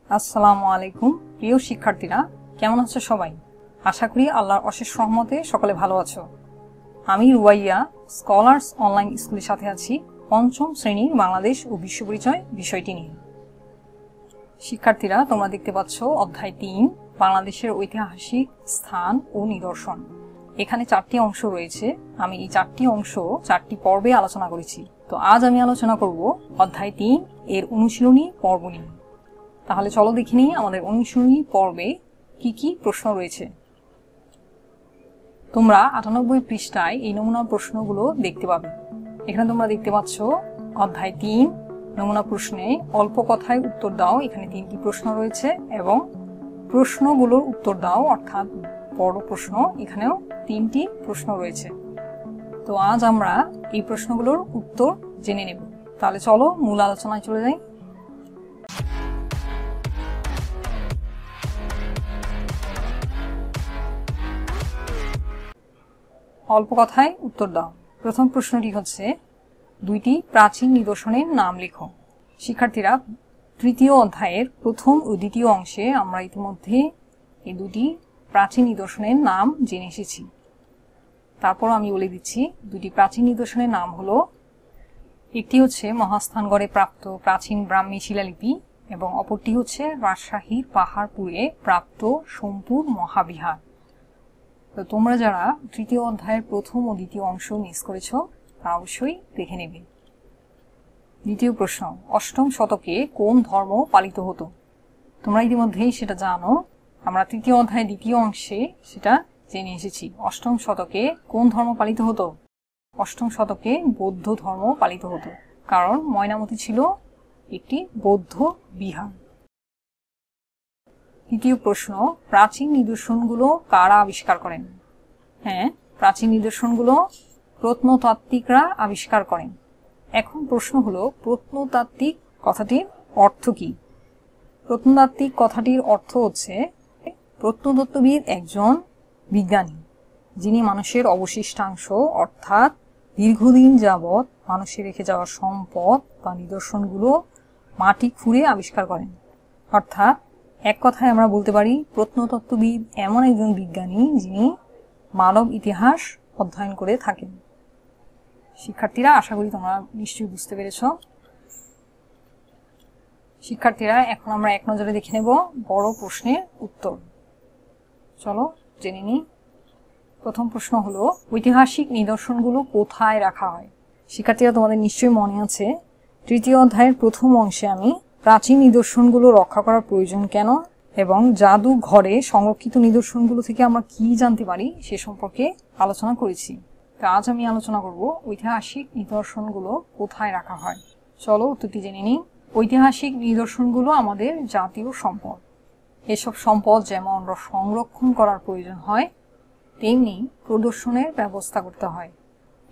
আসসালামু আলাইকুম প্রিয় শিক্ষার্থীরা, কেমন আছো সবাই? আশা করি আল্লাহর অশেষ রহমতে সকলে ভালো আছো। আমি রুবাইয়া স্কলার্স অনলাইন স্কুলের সাথে আছি পঞ্চম শ্রেণীর বাংলাদেশ ও বিশ্ব পরিচয় বিষয়টি নিয়ে। শিক্ষার্থীরা, তোমরা দেখতে পাচ্ছ অধ্যায় ৩ বাংলাদেশের ঐতিহাসিক স্থান ও নিদর্শন। এখানে 4টি অংশ রয়েছে। আমি এই 4টি অংশ 4টি পর্বে আলোচনা করেছি। তো আজ আমি আলোচনা করব অধ্যায় ৩ এর অনুশীলনী পর্ব নিয়ে। তাহলে চলো দেখে নিই আমাদের অনুশীলনী পর্বে কি কি প্রশ্ন রয়েছে। তোমরা ৯৮ পৃষ্ঠায় এই নমুনা প্রশ্নগুলো দেখতে পাবে। এখানে তোমরা দেখতে পাচ্ছ অধ্যায় ৩ নমুনা প্রশ্নে অল্প কথায় উত্তর দাও। এখানে 3টি প্রশ্ন রয়েছে এবং প্রশ্নগুলোর উত্তর দাও, অর্থাৎ বড় প্রশ্ন, এখানেও 3টি প্রশ্ন রয়েছে। তো আজ আমরা এই প্রশ্নগুলোর উত্তর জেনে নেব। তাহলে চলো মূল আলোচনায় চলে যাই। অল্প কথায় উত্তর দাও। প্রথম প্রশ্নটি হচ্ছে, 2টি প্রাচীন নিদর্শনের নাম লেখো। শিক্ষার্থীরা, তৃতীয় অধ্যায়ের প্রথম ও দ্বিতীয় অংশে আমরা ইতিমধ্যে এই 2টি প্রাচীন নিদর্শনের নাম জেনে এসেছি। তারপর আমি বলে দিচ্ছি 2টি প্রাচীন নিদর্শনের নাম হলো, একটি হচ্ছে মহাস্থানগড়ে প্রাপ্ত প্রাচীন ব্রাহ্মী শিলালিপি এবং অপরটি হচ্ছে রাজশাহীর পাহাড়পুরে প্রাপ্ত সোমপুর মহাবিহার। তো তোমরা যারা তৃতীয় অধ্যায়ের প্রথম ও দ্বিতীয় অংশ মিস করেছো তা অবশ্যই দেখে নেবে। দ্বিতীয় প্রশ্ন, 8ম শতকে কোন ধর্ম পালিত হতো? তোমরা ইতিমধ্যেই সেটা জানো। আমরা তৃতীয় অধ্যায়ের দ্বিতীয় অংশে সেটা জেনে এসেছি। 8ম শতকে কোন ধর্ম পালিত হতো? 8ম শতকে বৌদ্ধ ধর্ম পালিত হতো, কারণ ময়নামতি ছিল একটি বৌদ্ধ বিহার। তৃতীয় প্রশ্ন, প্রাচীন নিদর্শনগুলো কারা আবিষ্কার করেন? হ্যাঁ, প্রাচীন নিদর্শনগুলো প্রত্নতাত্ত্বিকরা আবিষ্কার করেন। এখন প্রশ্ন হলো, প্রত্নতাত্ত্বিক কথাটির অর্থ কি? প্রত্নতাত্ত্বিক কথাটির অর্থ হচ্ছে প্রত্নতত্ত্ববিদ একজন বিজ্ঞানী, যিনি মানুষের অবশিষ্টাংশ অর্থাৎ দীর্ঘদিন যাবৎ মানুষের রেখে যাওয়া সম্পদ বা নিদর্শনগুলো মাটি খুঁড়ে আবিষ্কার করেন। অর্থাৎ এক কথায় আমরা বলতে পারি প্রত্নতত্ত্ববিদ এমন একজন বিজ্ঞানী যিনি মানব ইতিহাস অধ্যয়ন করে থাকেন। শিক্ষার্থীরা, আশা করি তোমরা নিশ্চয়ই বুঝতে পেরেছ। শিক্ষার্থীরা, এখন আমরা এক নজরে দেখে নেব বড় প্রশ্নের উত্তর। চলো জেনে নিই। প্রথম প্রশ্ন হলো, ঐতিহাসিক নিদর্শনগুলো কোথায় রাখা হয়? শিক্ষার্থীরা, তোমাদের নিশ্চয়ই মনে আছে তৃতীয় অধ্যায়ের প্রথম অংশে আমি প্রাচীন নিদর্শনগুলো রক্ষা করার প্রয়োজন কেন এবং জাদুঘরে সংরক্ষিত নিদর্শনগুলো থেকে আমরা কি জানতে পারি সে সম্পর্কে আলোচনা করেছি। তা আজ আমি আলোচনা করব ঐতিহাসিক নিদর্শনগুলো কোথায় রাখা হয়। চলো উত্তরটি জেনে নিই। ঐতিহাসিক নিদর্শনগুলো আমাদের জাতীয় সম্পদ। এসব সম্পদ যেমন সংরক্ষণ করার প্রয়োজন হয়, তেমনি প্রদর্শনের ব্যবস্থা করতে হয়।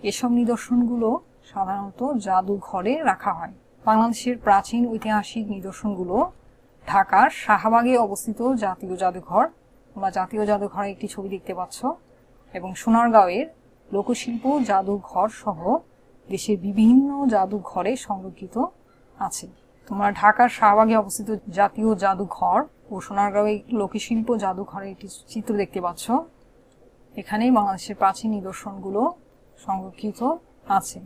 এসব নিদর্শনগুলো সাধারণত জাদুঘরে রাখা হয়। বাংলাদেশের প্রাচীন ঐতিহাসিক নিদর্শনগুলো ঢাকার শাহবাগে অবস্থিত জাতীয় জাদুঘর, তোমরা জাতীয় জাদুঘরে একটি ছবি দেখতে পাচ্ছ, এবং সোনারগাঁওয়ের লোকশিল্প জাদুঘর সহ দেশের বিভিন্ন জাদুঘরে সংরক্ষিত আছে। তোমরা ঢাকার শাহবাগে অবস্থিত জাতীয় জাদুঘর ও সোনারগাঁওয়ের লোকশিল্প জাদুঘরের একটি চিত্র দেখতে পাচ্ছ। এখানেই বাংলাদেশের প্রাচীন নিদর্শনগুলো সংরক্ষিত আছে।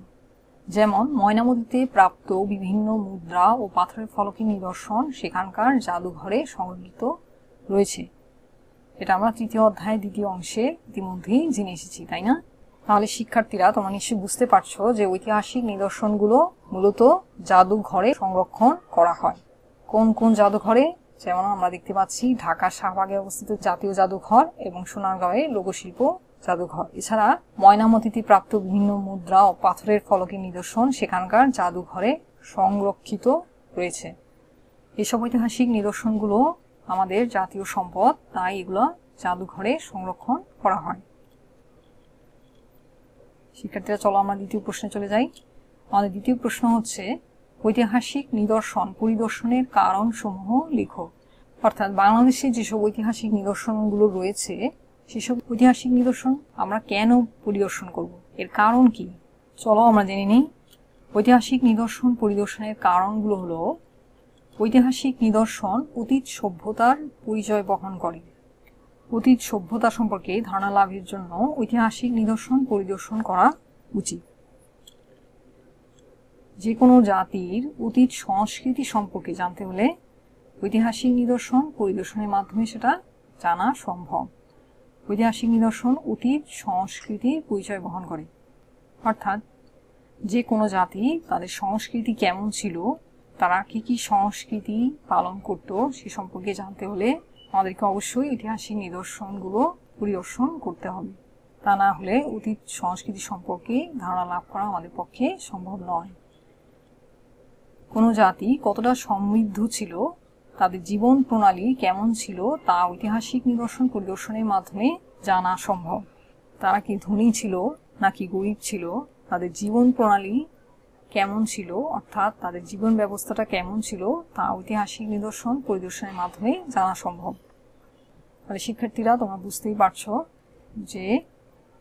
যেমন ময়নামতিতে প্রাপ্ত বিভিন্ন মুদ্রা ও পাথরের ফলকের নিদর্শন সেখানকার জাদুঘরে সংরক্ষিত রয়েছে। এটা আমরা তৃতীয় অধ্যায়ের দ্বিতীয় অংশে ইতিমধ্যেই জেনে এসেছি, তাই না? তাহলে শিক্ষার্থীরা, তোমরা নিশ্চয়ই বুঝতে পারছো যে ঐতিহাসিক নিদর্শনগুলো মূলত জাদুঘরে সংরক্ষণ করা হয়। কোন কোন জাদুঘরে? যেমন আমরা দেখতে পাচ্ছি ঢাকার শাহবাগে অবস্থিত জাতীয় জাদুঘর এবং সোনারগাঁওয়ে লোকশিল্প জাদুঘর। এছাড়া ময়নামতিতে প্রাপ্ত বিভিন্ন মুদ্রা ও পাথরের ফলকের নিদর্শন সেখানকার জাদুঘরে সংরক্ষিত রয়েছে। এসব ঐতিহাসিক নিদর্শনগুলো আমাদের জাতীয় সম্পদ, তাই এগুলো জাদুঘরে সংরক্ষণ করা হয়। শিক্ষার্থীরা, চলো আমরা দ্বিতীয় প্রশ্নে চলে যাই। আমাদের দ্বিতীয় প্রশ্ন হচ্ছে, ঐতিহাসিক নিদর্শন পরিদর্শনের কারণসমূহ লেখো। অর্থাৎ বাংলাদেশে যেসব ঐতিহাসিক নিদর্শনগুলো রয়েছে সেসব ঐতিহাসিক নিদর্শন আমরা কেন পরিদর্শন করব, এর কারণ কি? চলো আমরা জেনে নিই। ঐতিহাসিক নিদর্শন পরিদর্শনের কারণগুলো হলো, ঐতিহাসিক নিদর্শন অতীত সভ্যতার পরিচয় বহন করে। অতীত সভ্যতা সম্পর্কে ধারণা লাভের জন্য ঐতিহাসিক নিদর্শন পরিদর্শন করা উচিত। যে কোনো জাতির অতীত সংস্কৃতি সম্পর্কে জানতে হলে ঐতিহাসিক নিদর্শন পরিদর্শনের মাধ্যমে সেটা জানা সম্ভব। ঐতিহাসিক নিদর্শন অতীত সংস্কৃতির পরিচয় বহন করে, অর্থাৎ যে কোনো জাতি তাদের সংস্কৃতি কেমন ছিল, তারা কি কি সংস্কৃতি পালন করত সে সম্পর্কে জানতে হলে আমাদেরকে অবশ্যই ঐতিহাসিক নিদর্শনগুলো পরিদর্শন করতে হবে। তা না হলে অতীত সংস্কৃতি সম্পর্কে ধারণা লাভ করা আমাদের পক্ষে সম্ভব নয়। কোনো জাতি কতটা সমৃদ্ধ ছিল, তাদের জীবন প্রণালী কেমন ছিল তা ঐতিহাসিক নিদর্শন পরিদর্শনের মাধ্যমে জানা সম্ভব। তারা কি ধনী ছিল নাকি গরিব ছিল, তাদের জীবন প্রণালী কেমন ছিল অর্থাৎ তাদের জীবন ব্যবস্থাটা কেমন ছিল তা ঐতিহাসিক নিদর্শন পরিদর্শনের মাধ্যমে জানা সম্ভব। তাহলে শিক্ষার্থীরা, তোমরা বুঝতেই পারছো যে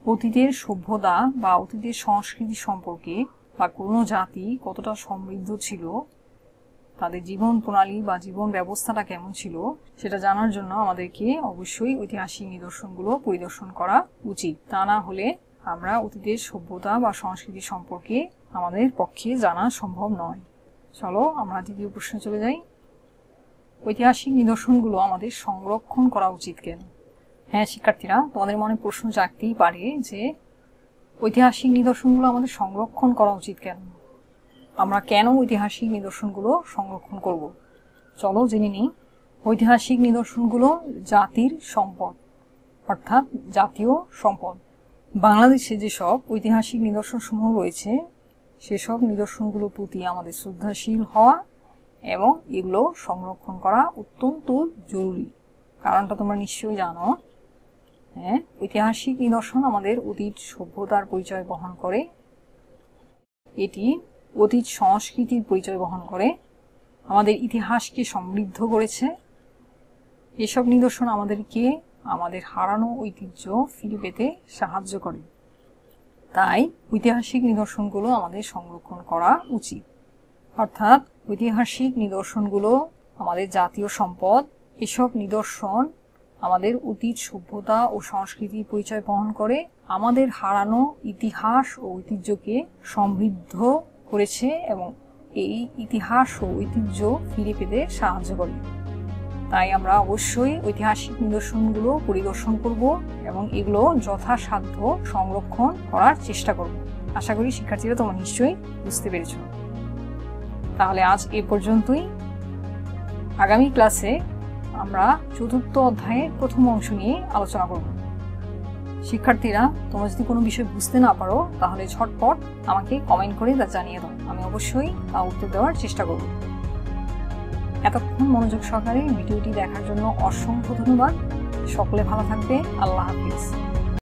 অতীতের সভ্যতা বা অতীতের সংস্কৃতি সম্পর্কে বা কোনো জাতি কতটা সমৃদ্ধ ছিল, তাদের জীবন প্রণালী বা জীবন ব্যবস্থাটা কেমন ছিল সেটা জানার জন্য আমাদেরকে অবশ্যই ঐতিহাসিক নিদর্শনগুলো পরিদর্শন করা উচিত। তা না হলে আমরা অতীতের সভ্যতা বা সংস্কৃতি সম্পর্কে আমাদের পক্ষে জানা সম্ভব নয়। চলো আমরা দ্বিতীয় প্রশ্নে চলে যাই। ঐতিহাসিক নিদর্শনগুলো আমাদের সংরক্ষণ করা উচিত কেন? হ্যাঁ শিক্ষার্থীরা, তোমাদের মনে প্রশ্ন জাগতেই পারে যে ঐতিহাসিক নিদর্শনগুলো আমাদের সংরক্ষণ করা উচিত কেন? আমরা কেন ঐতিহাসিক নিদর্শনগুলো সংরক্ষণ করব? চলো জেনে নিই। ঐতিহাসিক নিদর্শনগুলো জাতির সম্পদ, অর্থাৎ জাতীয় সম্পদ। বাংলাদেশে যেসব ঐতিহাসিক নিদর্শন সমূহ রয়েছে সেসব নিদর্শনগুলোর প্রতি আমাদের শ্রদ্ধাশীল হওয়া এবং এগুলো সংরক্ষণ করা অত্যন্ত জরুরি। কারণটা তোমরা নিশ্চয়ই জানো। হ্যাঁ, ঐতিহাসিক নিদর্শন আমাদের অতীত সভ্যতার পরিচয় বহন করে, এটি অতীত সংস্কৃতির পরিচয় বহন করে, আমাদের ইতিহাসকে সমৃদ্ধ করেছে। এসব নিদর্শন আমাদেরকে আমাদের হারানো ঐতিহ্য ফিরে পেতে সাহায্য করে। তাই ঐতিহাসিক নিদর্শনগুলো আমাদের সংরক্ষণ করা উচিত। অর্থাৎ ঐতিহাসিক নিদর্শনগুলো আমাদের জাতীয় সম্পদ। এসব নিদর্শন আমাদের অতীত সভ্যতা ও সংস্কৃতির পরিচয় বহন করে, আমাদের হারানো ইতিহাস ও ঐতিহ্যকে সমৃদ্ধ করেছে এবং এই ইতিহাস ও ঐতিহ্য ফিরে পেতে সাহায্য করে। তাই আমরা অবশ্যই ঐতিহাসিক নিদর্শনগুলো পরিদর্শন করব এবং এগুলো যথাসাধ্য সংরক্ষণ করার চেষ্টা করব। আশা করি শিক্ষার্থীরা তোমরা নিশ্চয়ই বুঝতে পেরেছ। তাহলে আজ এ পর্যন্তই। আগামী ক্লাসে আমরা চতুর্থ অধ্যায়ের প্রথম অংশ নিয়ে আলোচনা করব। শিক্ষার্থীরা, তোমরা যদি কোনো বিষয় বুঝতে না পারো তাহলে ঝটপট আমাকে কমেন্ট করে তা জানিয়ে দাও, আমি অবশ্যই তা উত্তর দেওয়ার চেষ্টা করব। এতক্ষণ মনোযোগ সহকারে ভিডিওটি দেখার জন্য অসংখ্য ধন্যবাদ। সকলে ভালো থাকবে। আল্লাহ হাফিজ।